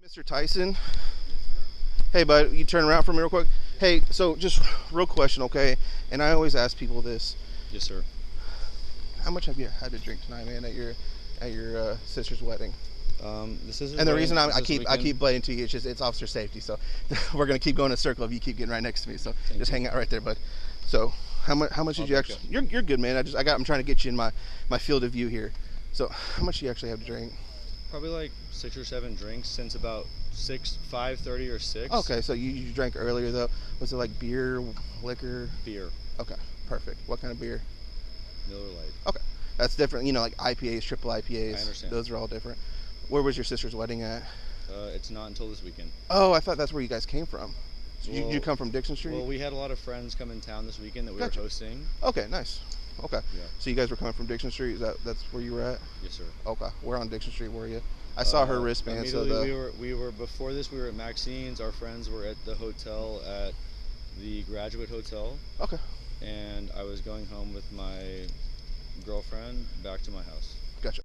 Mr. Tyson. Hey, bud, you turn around for me real quick. Hey, so just real question, okay? And I always ask people this. Yes, sir. How much have you had to drink tonight, man, at your sister's wedding? This is. And the reason I keep blaming to you is just it's officer safety. So we're gonna keep going in a circle if you keep getting right next to me. So just hang out right there, bud. So how much did you actually? You're good, man. I'm trying to get you in my field of view here. So how much do you actually have to drink? Probably like 6 or 7 drinks since about 5:30 or 6. Okay, so you drank earlier though. Was it like beer, liquor? Beer. Okay, perfect. What kind of beer? Miller Lite. Okay, that's different. You know, like IPAs, triple IPAs. I understand. Those are all different. Where was your sister's wedding at? It's not until this weekend. Oh, I thought that's where you guys came from. So Well, you come from Dixon Street? Well, we had a lot of friends come in town this weekend that we Gotcha. were hosting. Okay, nice. Okay. Yeah. So you guys were coming from Dixon Street? That's where you were at? Yes, sir. Okay. Where on Dixon Street were you? I saw her wristband. So we were before this. We were at Maxine's. Our friends were at the hotel at the Graduate Hotel. Okay. And I was going home with my girlfriend back to my house. Gotcha.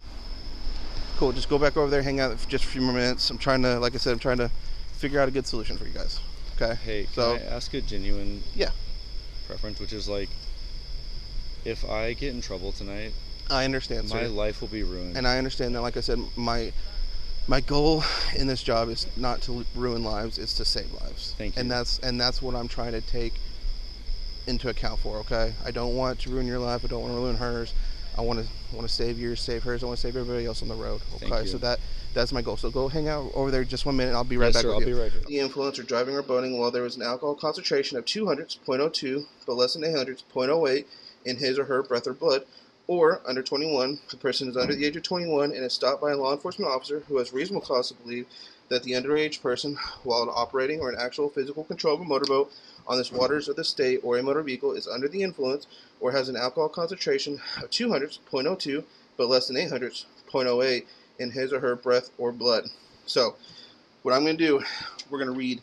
Cool. Just go back over there, hang out for just a few more minutes. I'm trying to figure out a good solution for you guys. Okay. Hey, can I ask a genuine preference, which is like, if I get in trouble tonight, I understand, my sir. life will be ruined. And I understand that. Like I said, my goal in this job is not to ruin lives; it's to save lives. Thank you. And that's what I'm trying to take into account for. Okay. I don't want to ruin your life. I don't want to ruin hers. I want to save yours, save hers. I want to save everybody else on the road. Okay. Thank you. So that's my goal. So go hang out over there just 1 minute. I'll be right back with you. I'll be right back. The influence or driving or boating while there was an alcohol concentration of 200s, 0.02, but less than 800s, 0.08 in his or her breath or blood, or under 21, the person is under the age of 21 and is stopped by a law enforcement officer who has reasonable cause to believe that the underage person, while operating or in actual physical control of a motorboat on the waters of the state or a motor vehicle, is under the influence or has an alcohol concentration of 200s, 0.02, but less than 800s, 0.08 in his or her breath or blood. So, what I'm going to do, we're going to read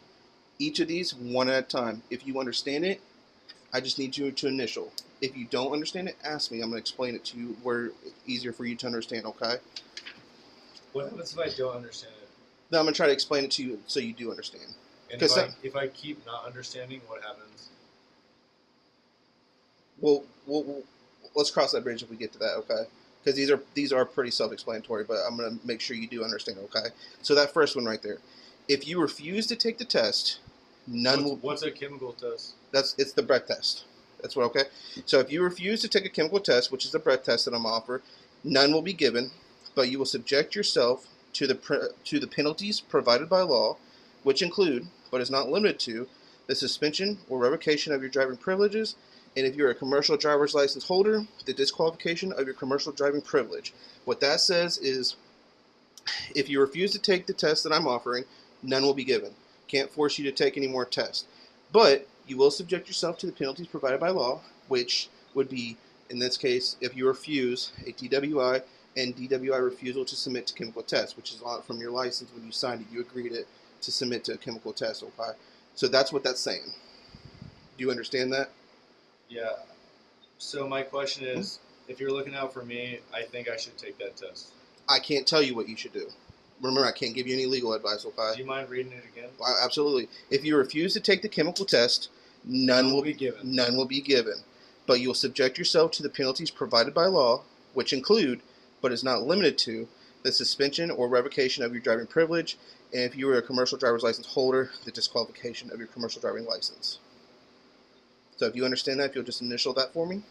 each of these one at a time. If you understand it, I just need you to initial. If you don't understand it, ask me. I'm going to explain it to you where it's easier for you to understand, okay? What happens if I don't understand it? Then I'm going to try to explain it to you so you do understand. And if I keep not understanding, what happens? Well, let's cross that bridge if we get to that, okay? Because these are pretty self-explanatory, but I'm going to make sure you do understand, okay? So that first one right there. If you refuse to take the test, What's a chemical test? It's the breath test. That's what, okay? So if you refuse to take a chemical test, which is the breath test that I'm offering, none will be given, but you will subject yourself to the penalties provided by law, which include, but is not limited to, the suspension or revocation of your driving privileges, and if you're a commercial driver's license holder, the disqualification of your commercial driving privilege. What that says is, if you refuse to take the test that I'm offering, none will be given. Can't force you to take any more tests. But you will subject yourself to the penalties provided by law, which would be, in this case, if you refuse a DWI and DWI refusal to submit to chemical tests, which is from your license when you signed it. You agreed to submit to a chemical test, okay? So that's what that's saying. Do you understand that? Yeah. So my question is, if you're looking out for me, I think I should take that test. I can't tell you what you should do. Remember, I can't give you any legal advice, okay? Do you mind reading it again? Absolutely. If you refuse to take the chemical test, none will be given. None will be given. But you will subject yourself to the penalties provided by law, which include, but is not limited to, the suspension or revocation of your driving privilege, and if you are a commercial driver's license holder, the disqualification of your commercial driving license. So if you understand that, if you'll just initial that for me.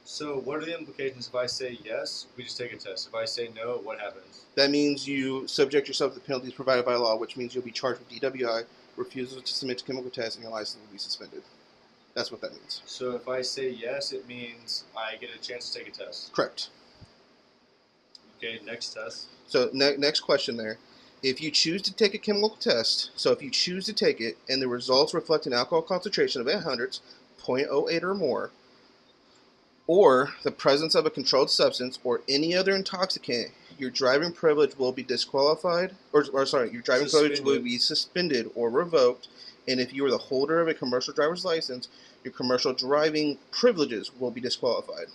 So what are the implications if I say yes, we just take a test? If I say no, what happens? That means you subject yourself to the penalties provided by law, which means you'll be charged with DWI, refusal to submit to chemical tests, and your license will be suspended. That's what that means. So if I say yes, it means I get a chance to take a test. Correct. Okay, next test. So next question there. If you choose to take a chemical test, so if you choose to take it and the results reflect an alcohol concentration of 800s, 0.08 or more, or the presence of a controlled substance or any other intoxicant, your driving privilege will be disqualified, your driving privilege will be suspended or revoked, and if you are the holder of a commercial driver's license, your commercial driving privileges will be disqualified.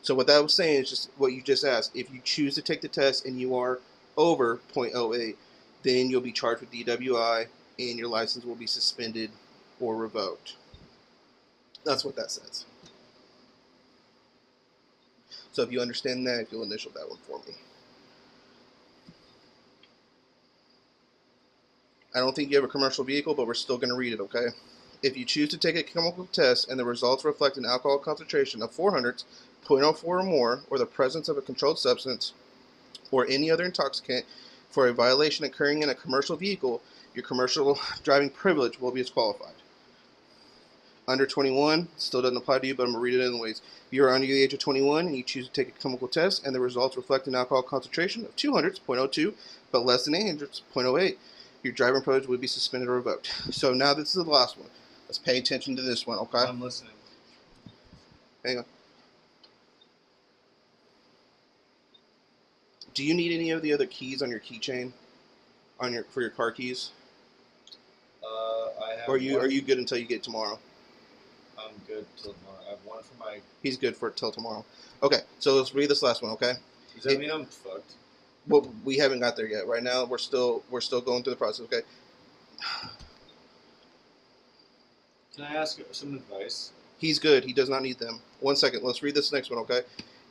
So what that was saying is just what you just asked. If you choose to take the test and you are over 0.08, then you'll be charged with DWI, and your license will be suspended or revoked. That's what that says. So if you understand that, if you'll initial that one for me. I don't think you have a commercial vehicle, but we're still going to read it, okay? If you choose to take a chemical test and the results reflect an alcohol concentration of 400, 0.04 or more, or the presence of a controlled substance or any other intoxicant for a violation occurring in a commercial vehicle, your commercial driving privilege will be disqualified. Under 21, still doesn't apply to you, but I'm going to read it anyways. If you are under the age of 21 and you choose to take a chemical test and the results reflect an alcohol concentration of 200, 0.02, but less than 800, 0.08, your driving privilege would be suspended or revoked. So now this is the last one. Let's pay attention to this one, okay? I'm listening. Hang on. Do you need any of the other keys on your keychain, for your car keys? I have. Or are you good until you get tomorrow? I'm good till tomorrow. I have one for my. He's good for till tomorrow. Okay, so let's read this last one, okay? Does that mean I'm fucked? Well, we haven't got there yet. Right now, we're still going through the process, okay? Can I ask some advice? He's good. He does not need them. 1 second. Let's read this next one, okay?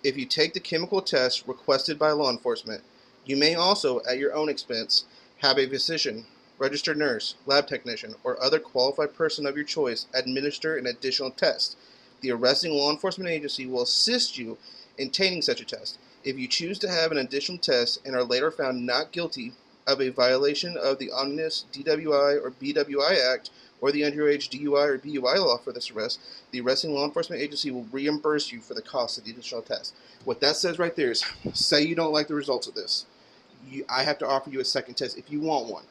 If you take the chemical test requested by law enforcement, you may also, at your own expense, have a physician, registered nurse, lab technician, or other qualified person of your choice administer an additional test. The arresting law enforcement agency will assist you in obtaining such a test. If you choose to have an additional test and are later found not guilty of a violation of the Omnibus DWI or BWI Act or the underage DUI or BUI law for this arrest, the arresting law enforcement agency will reimburse you for the cost of the additional test. What that says right there is, say you don't like the results of this. I have to offer you a second test if you want one.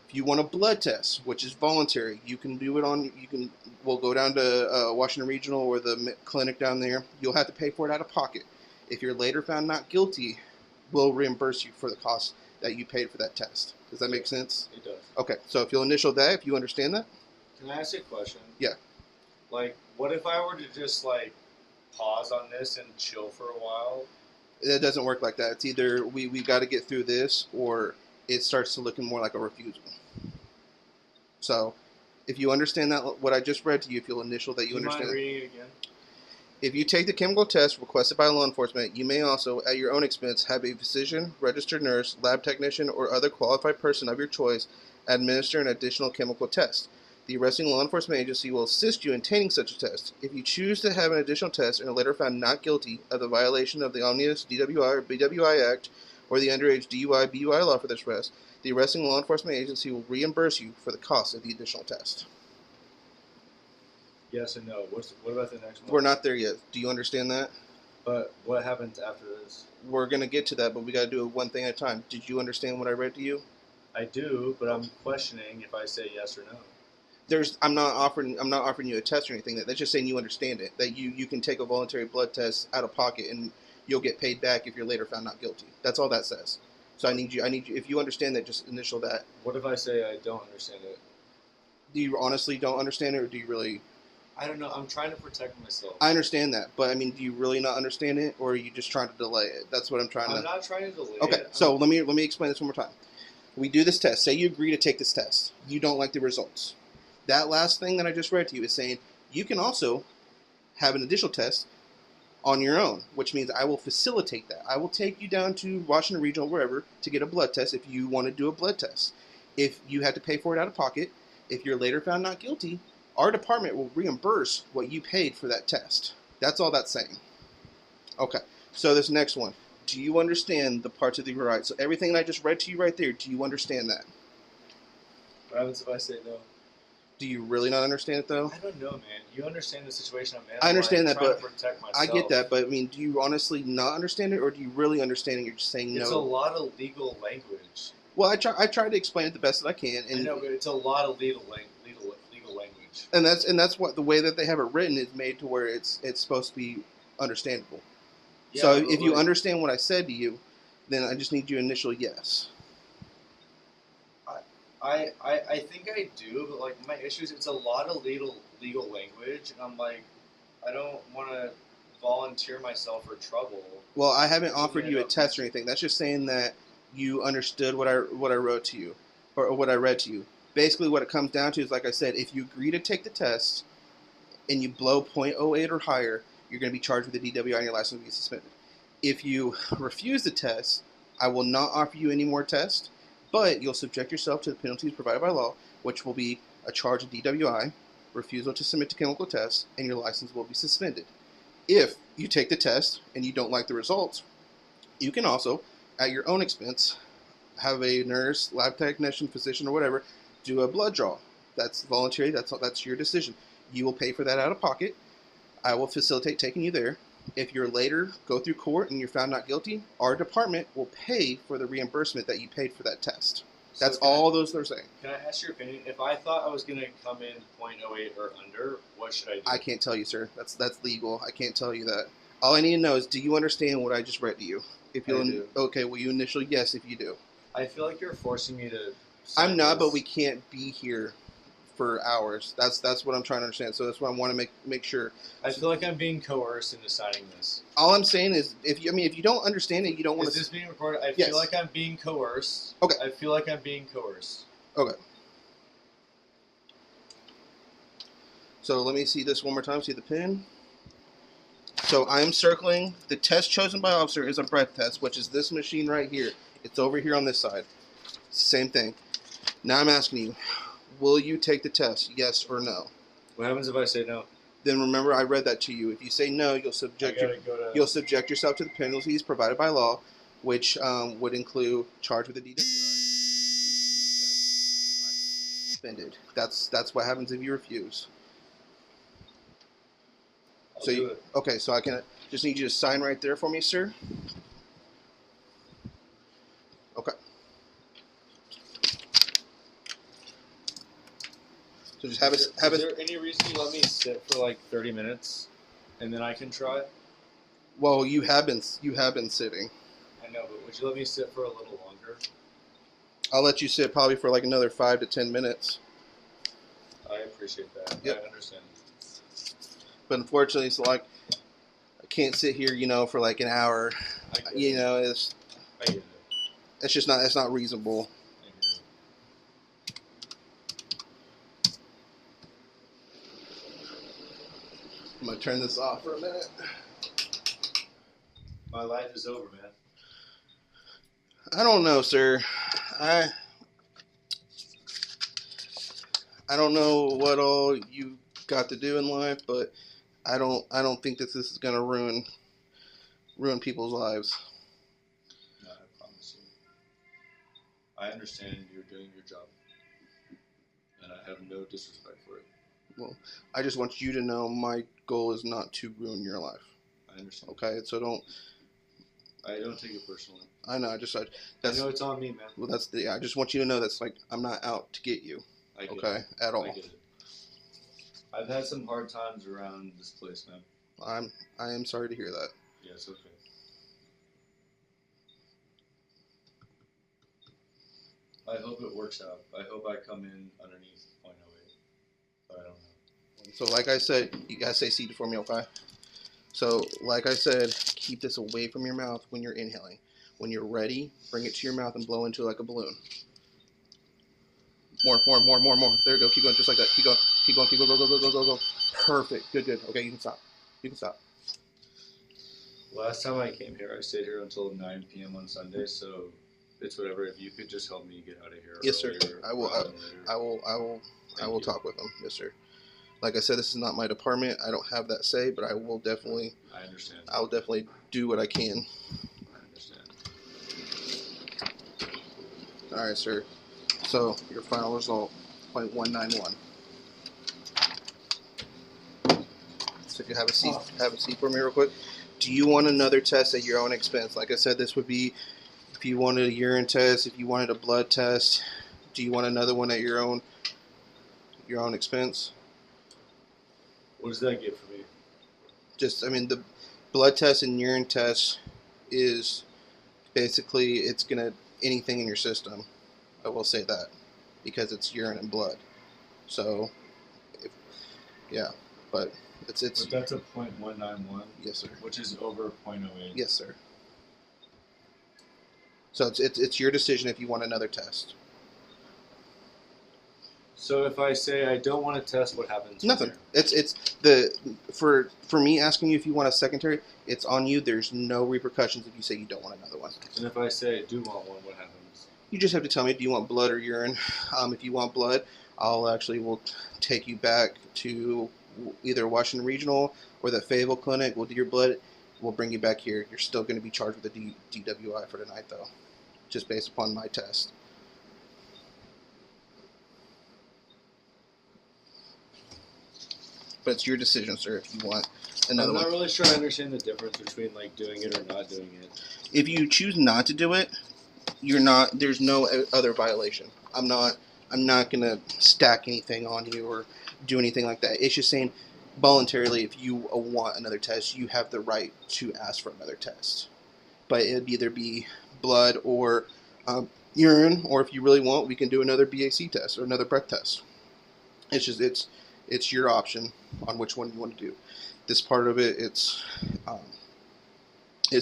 If you want a blood test, which is voluntary, you can do it we'll go down to Washington Regional or the clinic down there. You'll have to pay for it out of pocket. If you're later found not guilty, we'll reimburse you for the cost that you paid for that test. Does that make sense? It does. Okay, so if you'll initial that, if you understand that. Can I ask you a question? Yeah. Like, what if I were to just, like, pause on this and chill for a while? It doesn't work like that. It's either we've got to get through this or it starts to looking more like a refusal. So, if you understand that, what I just read to you, if you'll initial that you understand. Mind reading it again? If you take the chemical test requested by law enforcement, you may also, at your own expense, have a physician, registered nurse, lab technician, or other qualified person of your choice administer an additional chemical test. The arresting law enforcement agency will assist you in obtaining such a test. If you choose to have an additional test and are later found not guilty of the violation of the Omnibus DWI or BWI Act or the underage DUI BUI law for this arrest, the arresting law enforcement agency will reimburse you for the cost of the additional test. Yes and no. What about the next one? We're not there yet. Do you understand that? But what happens after this? We're going to get to that, but we got to do it one thing at a time. Did you understand what I read to you? I do, but I'm questioning if I say yes or no. I'm not offering you a test or anything. That's just saying you understand it. That you can take a voluntary blood test out of pocket and you'll get paid back if you're later found not guilty. That's all that says. So I need you. If you understand that, just initial that. What if I say I don't understand it? Do you honestly don't understand it, or do you really? I don't know. I'm trying to protect myself. I understand that, but I mean, do you really not understand it, or are you just trying to delay it? That's what I'm trying to. I'm not trying to delay it. Okay, so let me explain this one more time. We do this test. Say you agree to take this test. You don't like the results. That last thing that I just read to you is saying you can also have an additional test on your own, which means I will facilitate that. I will take you down to Washington Regional, wherever, to get a blood test if you want to do a blood test. If you had to pay for it out of pocket, if you're later found not guilty, our department will reimburse what you paid for that test. That's all that's saying. Okay, so this next one. Do you understand the parts of the right? So everything that I just read to you right there, do you understand that? What happens if I say no? Do you really not understand it, though? I don't know, man. You understand the situation I'm in. I understand that, but I get that. But I mean, do you honestly not understand it, or do you really understand it? You're just saying no. It's a lot of legal language. Well, I try to explain it the best that I can. And I know, but it's a lot of legal language. And that's what the way that they have it written is made to where it's supposed to be understandable. Yeah, so if you understand what I said to you, then I just need you to initial yes. I think I do, but like my issue is it's a lot of legal language, and I'm like, I don't want to volunteer myself for trouble. Well, I haven't offered you a test or anything. That's just saying that you understood what I wrote to you, or what I read to you. Basically, what it comes down to is, like I said, if you agree to take the test and you blow .08 or higher, you're going to be charged with a DWI and your license will be suspended. If you refuse the test, I will not offer you any more tests, but you'll subject yourself to the penalties provided by law, which will be a charge of DWI, refusal to submit to chemical tests, and your license will be suspended. If you take the test and you don't like the results, you can also, at your own expense, have a nurse, lab technician, physician, or whatever, do a blood draw. That's voluntary. That's your decision. You will pay for that out of pocket. I will facilitate taking you there. If you're later go through court and you're found not guilty, our department will pay for the reimbursement that you paid for that test. That's all those they're saying. Can I ask your opinion? If I thought I was going to come in .08 or under, what should I do? I can't tell you, sir. That's legal. I can't tell you that. All I need to know is, do you understand what I just read to you? If you do. Okay, will you initially yes if you do? I feel like you're forcing me to. I'm not, but we can't be here for hours. That's what I'm trying to understand. So that's why I want to make sure. I feel like I'm being coerced into signing this. All I'm saying is, if you don't understand it, you don't want to. Is this being recorded? I Yes. feel like I'm being coerced. Okay. I feel like I'm being coerced. Okay. So let me see this one more time. See the pin. So I'm circling. The test chosen by officer is a breath test, which is this machine right here. It's over here on this side. Same thing. Now I'm asking you, will you take the test? Yes or no? What happens if I say no? Then remember, I read that to you. If you say no, you'll subject yourself to the penalties provided by law, which would include charge with a DWI, suspended. That's what happens if you refuse. I'll do it. Okay, so I can just need you to sign right there for me, sir. Okay. So just have it. Is there any reason you let me sit for like 30 minutes, and then I can try? Well, you have been sitting. I know, but would you let me sit for a little longer? I'll let you sit probably for like another 5 to 10 minutes. I appreciate that. Yep. I understand. But unfortunately, it's like I can't sit here, for like an hour. I get It's I get it. it's not reasonable. I get it. I'm gonna turn this off for a minute. My life is over, man. I don't know, sir. I don't know what all you got to do in life, but I don't think that this is gonna ruin people's lives. No, I promise you. I understand you're doing your job, and I have no disrespect for it. Well, I just want you to know my goal is not to ruin your life. I understand. Okay, so I don't take it personally. I know. I know it's on me, man. Well, I just want you to know that's like I'm not out to get you. I get Okay, it. at all. I get it. I've had some hard times around this place, man. I am sorry to hear that. Yeah, it's okay. I hope it works out. I hope I come in underneath .08, but I don't know. So like I said, you guys say seated for me, okay? So like I said, keep this away from your mouth when you're inhaling. When you're ready, bring it to your mouth and blow into it like a balloon. More. There you go. Keep going, just like that. Keep going. Go. Perfect. Good. Okay, you can stop. Last time I came here, I stayed here until 9 p.m. on Sunday, so it's whatever. If you could just help me get out of here. Yes, sir. Earlier, I will talk with them. Yes, sir. Like I said, this is not my department. I don't have that say, but I will definitely. I understand. I will definitely do what I can. I understand. All right, sir. So your final result, .191. So if you have a seat for me real quick. Do you want another test at your own expense? Like I said, this would be if you wanted a urine test, if you wanted a blood test. Do you want another one at your own expense? What does that get for me? The blood test and urine test is basically it's gonna anything in your system. I will say that because it's urine and blood. So, but it's. But that's a .191. Yes, sir. Which is over .08. Yes, sir. So it's your decision if you want another test. So if I say I don't want to test, what happens? Nothing. For me asking you if you want a secondary, it's on you. There's no repercussions if you say you don't want another one. And if I say I do want one, what happens? You just have to tell me, do you want blood or urine? If you want blood, will take you back to either Washington Regional or the Fayetteville Clinic. We'll do your blood. We'll bring you back here. You're still going to be charged with a DWI for tonight, though, just based upon my test. But it's your decision, sir, if you want another one. I'm not really sure I understand the difference between like doing it or not doing it. If you choose not to do it, there's no other violation. I'm not gonna stack anything on you or do anything like that. It's just saying voluntarily, if you want another test, you have the right to ask for another test. But it'd either be blood or urine, or if you really want, we can do another BAC test or another breath test. It's your option on which one you want to do. This part of it, it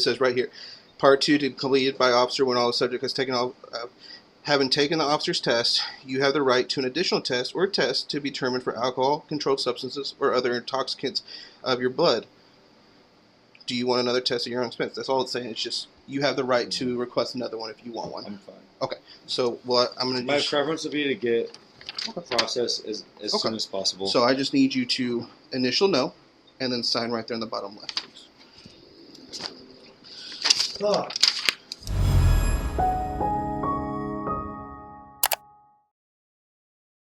says right here, Part 2 to be completed by officer when all the subject has taken having taken the officer's test, you have the right to an additional test or test to be determined for alcohol, controlled substances, or other intoxicants of your blood. Do you want another test at your own expense? That's all it's saying. It's just you have the right to request another one if you want one. I'm fine. Okay. So what I'm going to do. My preference would be to get process as soon as possible. So I just need you to initial no, and then sign right there in the bottom left, please.